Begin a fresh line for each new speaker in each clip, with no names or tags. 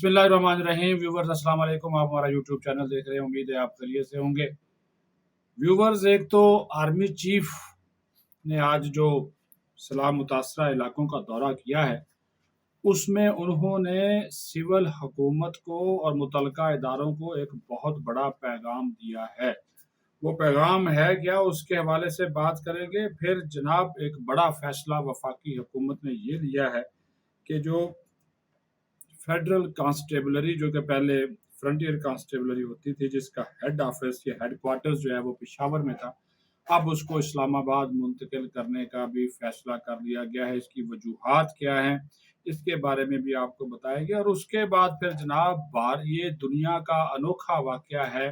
बिस्मिल्लाहिर्रहमानिर्रहीम। व्यूवर्स अस्सलाम वालेकुम। आप हमारा यूट्यूब चैनल देख रहे हैं, उम्मीद है आप खैरियत से होंगे। व्यूवर्स, एक तो आर्मी चीफ ने आज जो सलाह मुतासरा इलाकों का दौरा किया है, उसमें उन्होंने सिविल हुकूमत को और मुतलका इदारों को एक बहुत बड़ा पैगाम दिया है। वो पैगाम है क्या, उसके हवाले से बात करेंगे। फिर जनाब एक बड़ा फैसला वफाकी हुकूमत ने ये लिया है कि जो फेडरल कांस्टेबलरी, जो कि पहले फ्रंटियर कांस्टेबलरी होती थी, जिसका हेड ऑफिस या हेड क्वार्टर्स जो है वो पेशावर में था, अब उसको इस्लामाबाद मुंतकिल करने का भी फैसला कर लिया गया है। इसकी वजूहात क्या हैं, इसके बारे में भी आपको बताया गया। और उसके बाद फिर जनाब ये दुनिया का अनोखा वाक़या है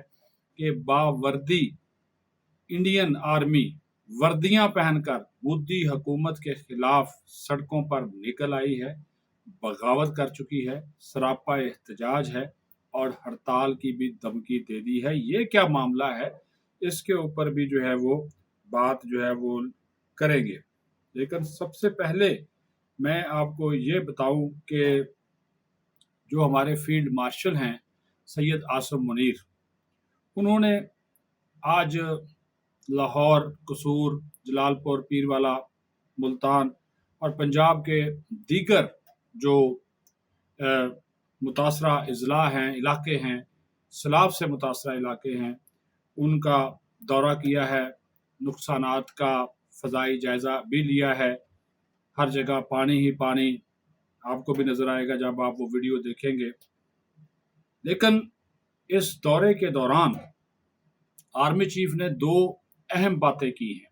कि बावर्दी इंडियन आर्मी वर्दियां पहनकर मोदी हुकूमत के खिलाफ सड़कों पर निकल आई है, बगावत कर चुकी है, सरापा एहतजाज है और हड़ताल की भी धमकी दे दी है। ये क्या मामला है, इसके ऊपर भी जो है वो बात जो है वो करेंगे। लेकिन सबसे पहले मैं आपको ये बताऊं कि जो हमारे फील्ड मार्शल हैं सैयद आसिम मुनीर, उन्होंने आज लाहौर, कसूर, जलालपुर, पीरवाला, मुल्तान और पंजाब के दीगर जो मुतासरा अजला हैं, इलाके हैं, सैलाब से मुतासरा इलाके हैं, उनका दौरा किया है। नुकसानात का फ़ज़ाई जायज़ा भी लिया है। हर जगह पानी ही पानी आपको भी नज़र आएगा जब आप वो वीडियो देखेंगे। लेकिन इस दौरे के दौरान आर्मी चीफ ने दो अहम बातें की हैं,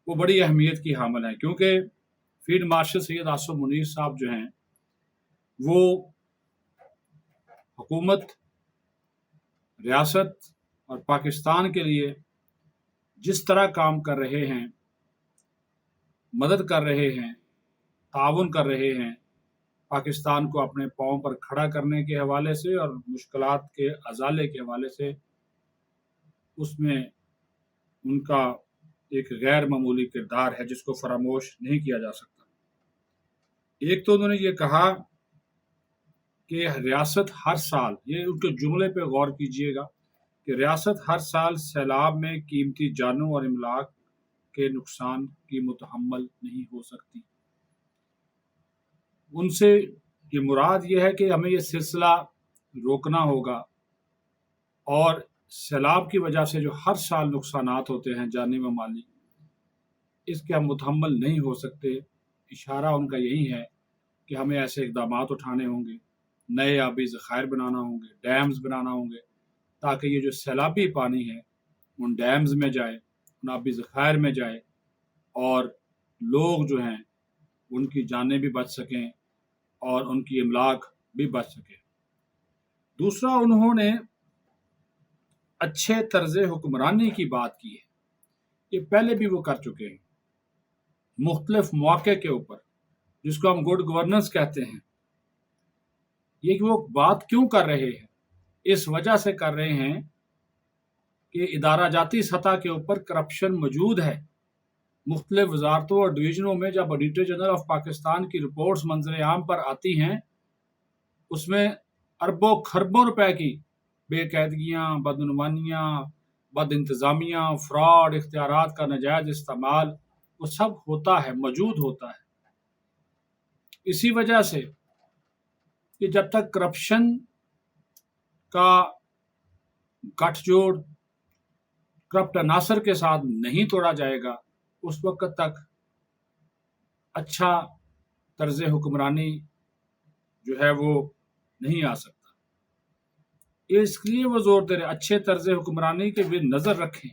वो बड़ी अहमियत की हामिल हैं, क्योंकि फील्ड मार्शल सैयद आसिम मुनीर साहब जो हैं वो हुकूमत, रियासत और पाकिस्तान के लिए जिस तरह काम कर रहे हैं, मदद कर रहे हैं, ताउन कर रहे हैं, पाकिस्तान को अपने पाँव पर खड़ा करने के हवाले से और मुश्किलात के अज़ाले के हवाले से, उसमें उनका एक गैर मामूली किरदार है जिसको फरामोश नहीं किया जा सकता। एक तो उन्होंने ये कहा कि रियासत हर साल, ये उनके जुमले पे गौर कीजिएगा, कि रियासत हर साल सैलाब में कीमती जानों और इमलाक के नुकसान की मुतहम्मल नहीं हो सकती। उनसे ये मुराद ये है कि हमें ये सिलसिला रोकना होगा और सैलाब की वजह से जो हर साल नुकसानात होते हैं जानी व माली, इसके हम मुतहम्मल नहीं हो सकते। इशारा उनका यही है कि हमें ऐसे इक़दामात उठाने होंगे, नए आबी ज़खायर बनाना होंगे, डैम्स बनाना होंगे, ताकि ये जो सैलाबी पानी है उन डैम्स में जाए, उन आबी ज़खायर में जाए और लोग जो हैं उनकी जानें भी बच सकें और उनकी इमलाक भी बच सके। दूसरा, उन्होंने अच्छे तर्ज़ हुक्मरानी की बात की है। ये पहले भी वो कर चुके हैं मुख्तलिफ मौके के ऊपर, जिसको हम गुड गवर्नेंस कहते हैं। ये कि वो बात क्यों कर रहे हैं, इस वजह से कर रहे हैं कि इदारा जाती सतह के ऊपर करप्शन मौजूद है। मुख्तलिफ वजारतों और डिवीजनों में जब ऑडिटर जनरल ऑफ पाकिस्तान की रिपोर्ट्स मंजर आम पर आती हैं, उसमें अरबों खरबों रुपए की बेकायदगियाँ, बदनुमानियाँ, बद इंतज़ामिया, फ्रॉड, इख्तियारात का नाजायज़ इस्तेमाल, वो सब होता है, मौजूद होता है। इसी वजह से कि जब तक करप्शन का गठजोड़ करप्ट अनासर के साथ नहीं तोड़ा जाएगा, उस वक्त तक अच्छा तर्ज हुक्मरानी जो है वो नहीं आ सकता। इसलिए वो जोर दे रहे अच्छे तर्ज हुक्मरानी के भी नज़र रखें,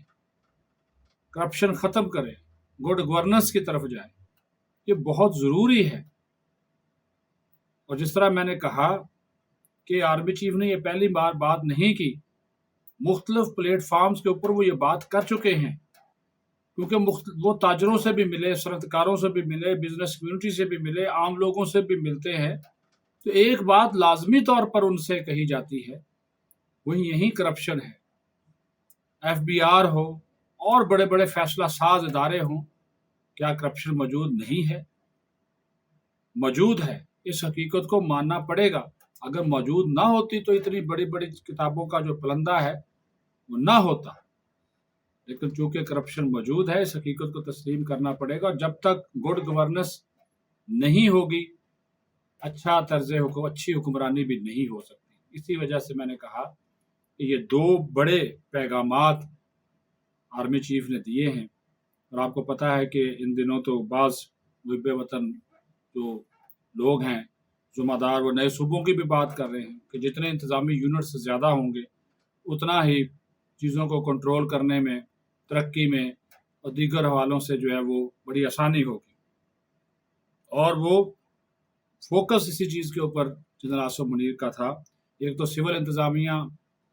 करप्शन ख़त्म करें, गुड गवर्नेंस की तरफ जाए। ये बहुत ज़रूरी है। और जिस तरह मैंने कहा कि आर्मी चीफ ने ये पहली बार बात नहीं की, मुख्तलिफ प्लेटफार्म्स के ऊपर वो ये बात कर चुके हैं, क्योंकि वो ताजरों से भी मिले, सनतकारों से भी मिले, बिजनेस कम्युनिटी से भी मिले, आम लोगों से भी मिलते हैं। तो एक बात लाजमी तौर पर उनसे कही जाती है, वही यही करप्शन है। FBI हो और बड़े बड़े फैसला साज इदारे हों, क्या करप्शन मौजूद नहीं है? मौजूद है। इस हकीकत को मानना पड़ेगा। اگر موجود نہ ہوتی تو اتنی بڑی بڑی کتابوں کا جو پلندہ ہے وہ نہ ہوتا، لیکن چونکہ کرپشن موجود ہے، اس حقیقت کو تسلیم کرنا پڑے گا، اور جب تک گڈ گورننس نہیں ہوگی اچھی حکمرانی بھی نہیں ہو سکتی۔ اسی وجہ سے میں نے کہا کہ یہ دو بڑے پیغامات آرمی چیف نے دیے ہیں، اور آپ کو پتہ ہے کہ ان دنوں تو بعض محب وطن جو لوگ ہیں، ذمہ دار، وہ نئے صوبوں کی بھی بات کر رہے ہیں کہ جتنے انتظامی یونٹس زیادہ ہوں گے اتنا ہی چیزوں کو کنٹرول کرنے میں، ترقی میں اور دیگر حوالوں سے جو ہے وہ بڑی آسانی ہوگی، اور وہ فوکس اسی چیز کے اوپر جنرل آصف منیر کا تھا۔ ایک تو سول انتظامیہ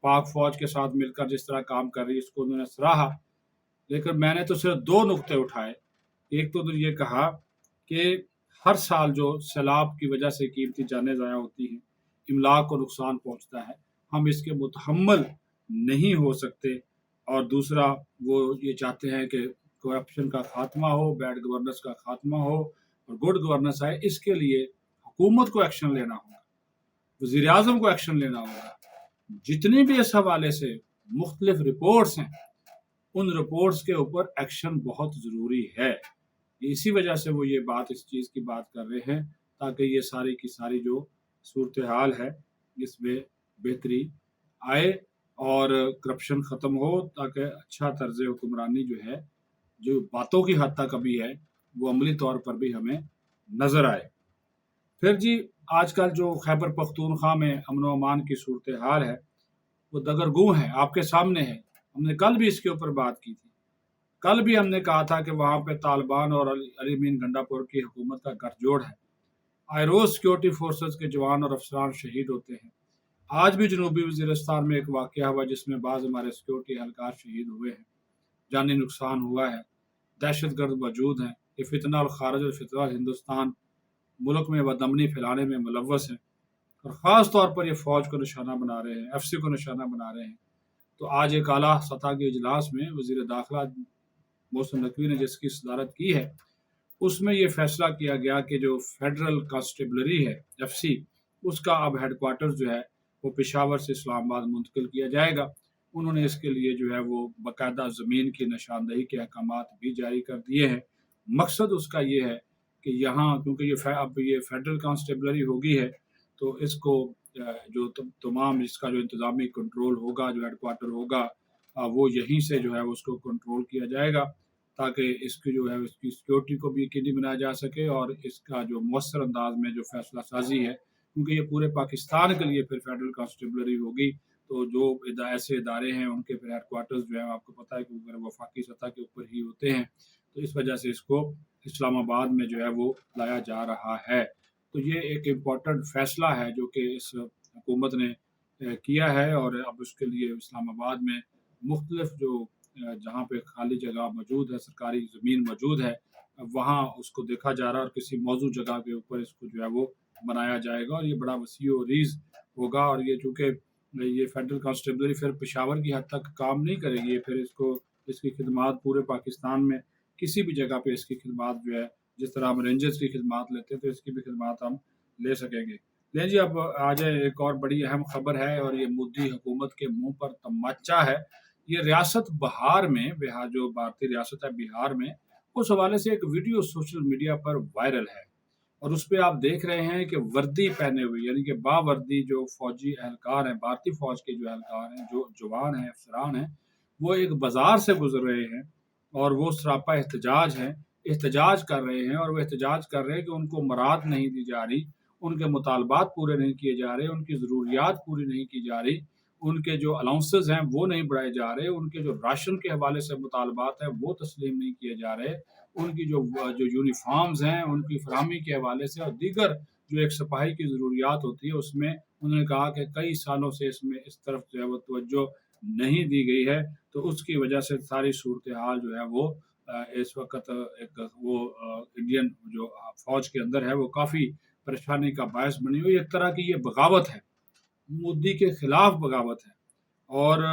پاک فوج کے ساتھ مل کر جس طرح کام کر رہی ہے، اس کو انہوں نے سراہا، لیکن میں نے تو صرف دو نقطے اٹھائے۔ ایک تو یہ کہا کہ ہر سال جو سیلاب کی وجہ سے قیمتی جانیں ضائع ہوتی ہیں، املاک کو نقصان پہنچتا ہے، ہم اس کے متحمل نہیں ہو سکتے، اور دوسرا وہ یہ چاہتے ہیں کہ کرپشن کا خاتمہ ہو، بیڈ گورننس کا خاتمہ ہو اور گڈ گورننس آئے۔ اس کے لیے حکومت کو ایکشن لینا ہوگا، وزیر اعظم کو ایکشن لینا ہوگا، جتنی بھی اس حوالے سے مختلف رپورٹس ہیں ان رپورٹس کے اوپر ایکشن بہت ضروری ہے۔ اسی وجہ سے وہ یہ بات، اس چیز کی بات کر رہے ہیں تاکہ یہ ساری کی ساری جو صورتحال ہے اس میں بہتری آئے اور کرپشن ختم ہو، تاکہ اچھا طرز حکمرانی جو ہے، جو باتوں کی حد تک ابھی ہے، وہ عملی طور پر بھی ہمیں نظر آئے۔ پھر جی آج کل جو خیبر پختونخوا میں امن و امان کی صورتحال ہے وہ دگرگوں ہے، آپ کے سامنے ہے۔ ہم نے کل بھی اس کے اوپر بات کی تھی، کل بھی ہم نے کہا تھا کہ وہاں پہ طالبان اور علی مین گنڈا پور کی حکومت کا گٹھ جوڑ ہے، آئی روز سیکورٹی فورسز کے جوان اور افسران شہید ہوتے ہیں۔ آج بھی جنوبی وزیرستان میں ایک واقعہ ہوا جس میں بعض ہمارے سیکورٹی اہلکار شہید ہوئے ہیں، جانی نقصان ہوا ہے، دہشت گرد موجود ہیں، یہ فتنہ الخارج الفتوہ ہندوستان ملک میں بدامنی پھیلانے میں ملوث ہیں، اور خاص طور پر یہ فوج کو نشانہ بنا رہے ہیں، ایف سی کو نشانہ بنا رہے ہیں۔ تو آج ایک اعلیٰ سطح کے اجلاس میں وزیر داخلہ محسن نقوی نے جس کی صدارت کی ہے، اس میں یہ فیصلہ کیا گیا کہ جو فیڈرل کانسٹیبلری ہے ایف سی، اس کا اب ہیڈ کوارٹر جو ہے وہ پشاور سے اسلام آباد منتقل کیا جائے گا۔ انہوں نے اس کے لیے جو ہے وہ باقاعدہ زمین کی نشاندہی کے احکامات بھی جاری کر دیے ہیں۔ مقصد اس کا یہ ہے کہ یہاں کیونکہ اب یہ فیڈرل کانسٹیبلری ہوگی ہے، تو اس کو جو تمام اس کا جو انتظامی کنٹرول ہوگا، جو ہیڈ کوارٹر ہوگا، وہ یہیں سے جو ہے اس کو کنٹرول کیا جائے گا، تاکہ اس کی جو ہے اس کی سیکورٹی کو بھی یقینی بنایا جا سکے، اور اس کا جو مؤثر انداز میں جو فیصلہ سازی ہے، کیونکہ یہ پورے پاکستان کے لیے پھر فیڈرل کانسٹیبلری ہوگی، تو جو ایسے ادارے ہیں ان کے پھر ہیڈ کوارٹرز جو ہے آپ کو پتہ ہے کہ اگر وفاقی سطح کے اوپر ہی ہوتے ہیں، تو اس وجہ سے اس کو اسلام آباد میں جو ہے وہ لایا جا رہا ہے۔ تو یہ ایک امپورٹنٹ فیصلہ ہے جو کہ اس حکومت نے کیا ہے، اور اب اس کے لیے اسلام آباد میں مختلف جو جہاں پہ خالی جگہ موجود ہے، سرکاری زمین موجود ہے، وہاں اس کو دیکھا جا رہا ہے، اور کسی موضوع جگہ کے اوپر اس کو جو ہے وہ بنایا جائے گا، اور یہ بڑا وسیع و ریز ہوگا۔ اور یہ چونکہ یہ فیڈرل کانسٹیبلری پھر پشاور کی حد تک کام نہیں کرے گی، پھر اس کی خدمات پورے پاکستان میں کسی بھی جگہ پہ اس کی خدمات جو ہے، جس طرح ہم رینجرز کی خدمات لیتے ہیں تو اس کی بھی خدمات ہم لے سکیں گے۔ لیں جی، اب آ جائے ایک اور بڑی اہم خبر ہے، اور یہ مودی حکومت کے منہ پر تماچا ہے۔ یہ ریاست بہار میں، جو بھارتی ریاست ہے بہار میں، اس حوالے سے ایک ویڈیو سوشل میڈیا پر وائرل ہے، اور اس پہ آپ دیکھ رہے ہیں کہ وردی پہنے ہوئے، یعنی کہ باوردی جو فوجی اہلکار ہیں، بھارتی فوج کے جو اہلکار ہیں، جو جوان ہیں، افسران ہیں، وہ ایک بازار سے گزر رہے ہیں، اور وہ سراپا احتجاج کر رہے ہیں، اور وہ احتجاج کر رہے ہیں کہ ان کو مراعات نہیں دی جا رہی، ان کے مطالبات پورے نہیں کیے جا رہے، ان کی ضروریات پوری نہیں کی جا رہی، ان کے جو الاؤنسز ہیں وہ نہیں بڑھائے جا رہے، ان کے جو راشن کے حوالے سے مطالبات ہیں وہ تسلیم نہیں کیے جا رہے، ان کی جو یونیفارمز ہیں ان کی فراہمی کے حوالے سے، اور دیگر جو ایک سپاہی کی ضروریات ہوتی ہے، اس میں انہوں نے کہا کہ کئی سالوں سے اس میں اس طرف جو ہے وہ توجہ نہیں دی گئی ہے، تو اس کی وجہ سے ساری صورتحال جو ہے وہ اس وقت ایک وہ انڈین جو فوج کے اندر ہے وہ کافی پریشانی کا باعث بنی ہوئی۔ ایک طرح کی یہ بغاوت ہے، مودی کے خلاف بغاوت ہے، اور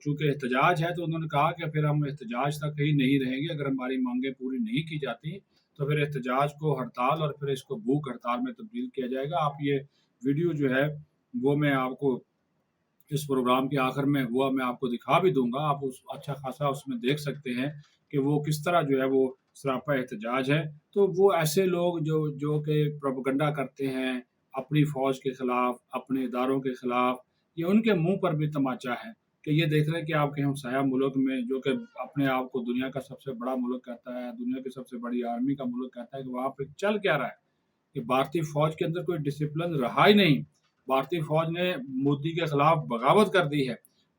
چونکہ احتجاج ہے تو انہوں نے کہا کہ پھر ہم احتجاج تک ہی نہیں رہیں گے، اگر ہماری مانگیں پوری نہیں کی جاتی تو پھر احتجاج کو ہڑتال اور پھر اس کو بھوک ہڑتال میں تبدیل کیا جائے گا۔ آپ یہ ویڈیو جو ہے वो मैं आपको इस प्रोग्राम के आखिर में वो मैं आपको दिखा भी दूंगा। आप उस अच्छा खासा उसमें देख सकते हैं कि वो किस तरह जो है वो सरापा एहतजाज है। तो वो ऐसे लोग जो कि प्रोपेगेंडा करते हैं अपनी फ़ौज के ख़िलाफ़, अपने इदारों के ख़िलाफ़, ये उनके मुँह पर भी तमाचा है कि ये देख रहे हैं कि आपके हमसाया मुल्क में, जो कि अपने आप को दुनिया का सबसे बड़ा मुल्क कहता है, दुनिया की सबसे बड़ी आर्मी का मुल्क कहता है, कि वहाँ पे चल क्या रहा है। कि भारतीय फ़ौज के अंदर कोई डिसिप्लिन रहा ही नहीं। भारतीय फ़ौज ने मोदी के खिलाफ बगावत कर दी है।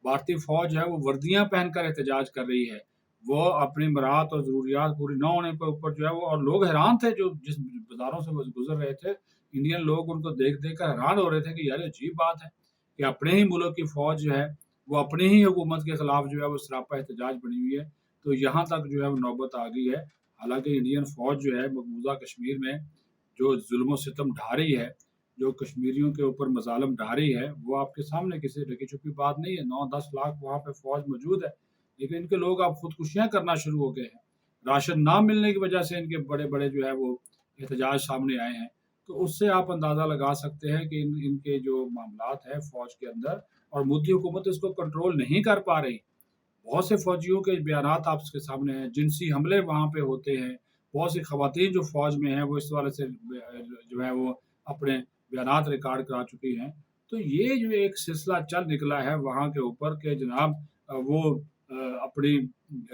भारतीय फ़ौज है वो वर्दियाँ पहनकर एहतजाज कर रही है। वो अपनी मराहत और ज़रूरियात पूरी न होने के ऊपर जो है वो, और लोग हैरान थे जो जिस बाज़ारों से वो गुज़र रहे थे, इंडियन लोग उनको देख-देख कर हैरान हो रहे थे कि यार ये अजीब बात है कि अपने ही मुल्क की फ़ौज जो है वो अपनी ही हुकूमत के खिलाफ जो है वो सरापा एहतजाज बनी हुई है। तो यहाँ तक जो है वो नौबत आ गई है। हालाँकि इंडियन फ़ौज जो है मकबूज़ा कश्मीर में जो ज़ुल्म-ओ-सितम ढा रही है, जो कश्मीरियों के ऊपर मज़ालिम ढा रही है, वो आपके सामने किसी ढकी-छुपी बात नहीं है। 9-10 लाख वहाँ पे फ़ौज मौजूद है, लेकिन इनके लोग अब खुदकुशियाँ करना शुरू हो गए हैं। राशन ना मिलने की वजह से इनके बड़े-बड़े जो है वो एहतजाज सामने आए हैं। तो उससे आप अंदाज़ा लगा सकते हैं कि इनके जो मामलात हैं फ़ौज के अंदर, और मोदी हुकूमत इसको कंट्रोल नहीं कर पा रही। बहुत से फ़ौजियों के बयानात आपके सामने हैं, जिनसी हमले वहाँ पे होते हैं। बहुत सी ख़वातीन जो फ़ौज में हैं, वो इस वाले से जो है वो अपने बयानात रिकॉर्ड करा चुकी हैं। तो ये जो एक सिलसिला चल निकला है वहाँ के ऊपर कि जनाब वो अपनी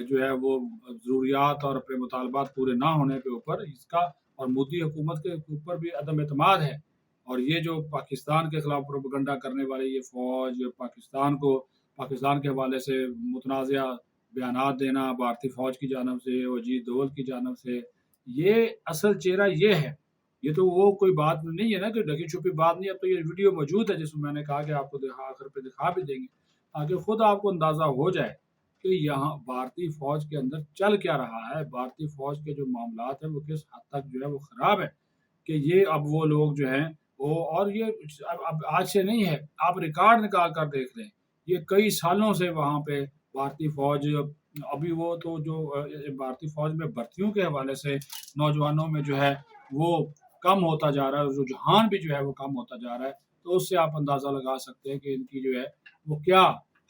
जो है वो ज़रूरियात और अपने मुतालबात पूरे ना होने के ऊपर इसका, और मोदी हुकूमत के ऊपर भी अदम एतमाद है। और ये जो पाकिस्तान के खिलाफ प्रोपेगेंडा करने वाली ये फ़ौज, पाकिस्तान के हवाले से मुतनाज़िया बयानात देना भारतीय फ़ौज की जानिब से, अजीत दोवल की जानिब से, ये असल चेहरा ये है। ये तो वो कोई बात नहीं है ना कि ढकी-छुपी बात नहीं है। अब तो ये वीडियो मौजूद है जिसमें मैंने कहा कि आपको आखिर पे दिखा भी देंगे, ताकि खुद आपको अंदाज़ा हो जाए कि यहाँ भारतीय फ़ौज के अंदर चल क्या रहा है। भारतीय फ़ौज के जो मामलात हैं वो किस हद तक जो है वो ख़राब है, कि ये अब वो लोग जो हैं वो, और ये अब आज से नहीं है, आप रिकॉर्ड निकाल कर देख लें। ये कई सालों से वहाँ पे भारतीय फ़ौज, अभी वो तो जो भारतीय फ़ौज में भर्तियों के हवाले से नौजवानों में जो है वो कम होता जा रहा है, रुझान भी जो है वो कम होता जा रहा है। तो उससे आप अंदाज़ा लगा सकते हैं कि इनकी जो है वो क्या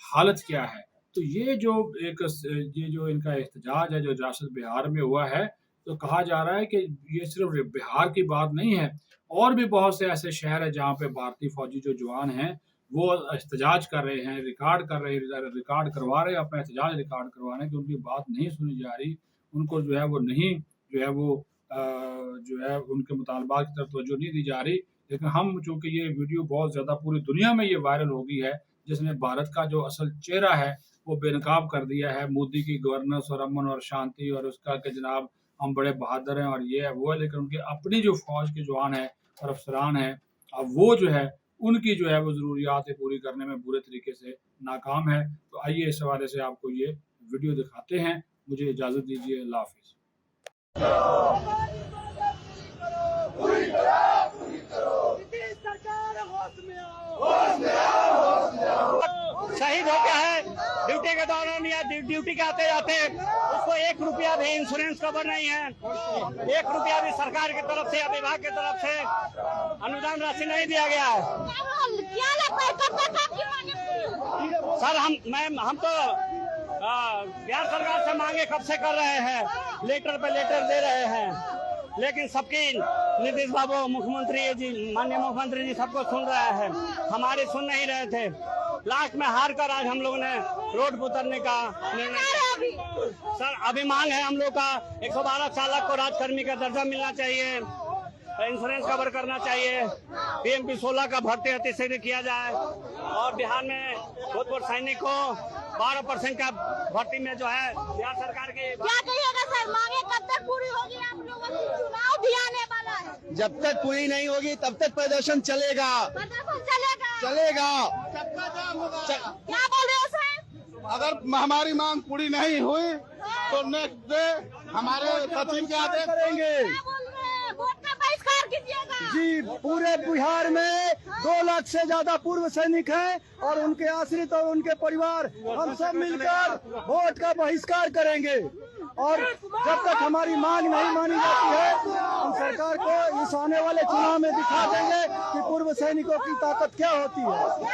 हालत क्या है। तो ये जो इनका एहतजाज है जो रियासत बिहार में हुआ है, तो कहा जा रहा है कि ये सिर्फ़ बिहार की बात नहीं है, और भी बहुत से ऐसे शहर हैं जहाँ पे भारतीय फ़ौजी जो जवान हैं वो एहतजाज कर रहे हैं, रिकॉर्ड करवा रहे हैं, अपना एहतजाज रिकॉर्ड करवा रहे हैं कि उनकी बात नहीं सुनी जा रही। उनको जो है वो नहीं जो है वो जो है उनके मुतालबात की तरफ तवज्जो नहीं दी जा रही। लेकिन हम चूँकि ये वीडियो बहुत ज़्यादा पूरी दुनिया में ये वायरल हो गई है, जिसने भारत का जो असल चेहरा है वो बेनकाब कर दिया है। मोदी की गवर्नेंस और अमन और शांति और उसका कि जनाब हम बड़े बहादुर हैं और ये है, वो है, लेकिन उनकी अपनी जो फ़ौज के जवान हैं और अफ़सरान हैं, अब वो जो है उनकी जो है वो ज़रूरियातें पूरी करने में बुरे तरीके से नाकाम है। तो आइए इस हवाले से आपको ये वीडियो दिखाते हैं। मुझे इजाज़त दीजिए। अल्लाह हाफ़िज़।
शहीद हो गया है ड्यूटी के दौरान या ड्यूटी के आते जाते, उसको 1 रुपया भी इंश्योरेंस कवर नहीं है। 1 रुपया भी सरकार की तरफ से या विभाग की तरफ से अनुदान राशि नहीं दिया गया है। सर हम तो बिहार सरकार से मांगे कब से कर रहे हैं, लेटर पे लेटर दे रहे हैं, लेकिन सबकी नीतीश बाबू मुख्यमंत्री जी, माननीय मुख्यमंत्री जी सबको सुन रहे हैं, हमारी सुन नहीं रहे थे। लास्ट में हार कर आज हम लोगों ने रोड पर उतरने का निर्णय। सर अभी मांग है हम लोग का 112 चालक को राजकर्मी का दर्जा मिलना चाहिए, इंश्योरेंस कवर करना चाहिए, PMP 16 का भर्ती अतिशीघ्र किया जाए, और बिहार में भूतपूर्व सैनिक को 12% का भर्ती में जो है बिहार सरकार की।
क्या कहिएगा सर, मांगे कब तक पूरी होगी? आप लोगों की चुनाव भी आने वाला है।
जब तक पूरी नहीं होगी तब तक प्रदर्शन चलेगा।
चलेगा। क्या बोल रहे हो सर?
अगर हमारी मांग पूरी नहीं हुई तो नेक्स्ट डे हमारे सचिव के आदेश करेंगे।
क्या बोल रहे हैं? वोट का बहिष्कार कीजिएगा।
जी, पूरे बिहार में 2 लाख से ज्यादा पूर्व सैनिक हैं और उनके आश्रित और उनके परिवार, हम सब मिलकर वोट का बहिष्कार करेंगे, और जब तक हमारी मांग नहीं मानी जाती है हम सरकार को इस आने वाले चुनाव में दिखा देंगे कि पूर्व सैनिकों की ताकत क्या होती है।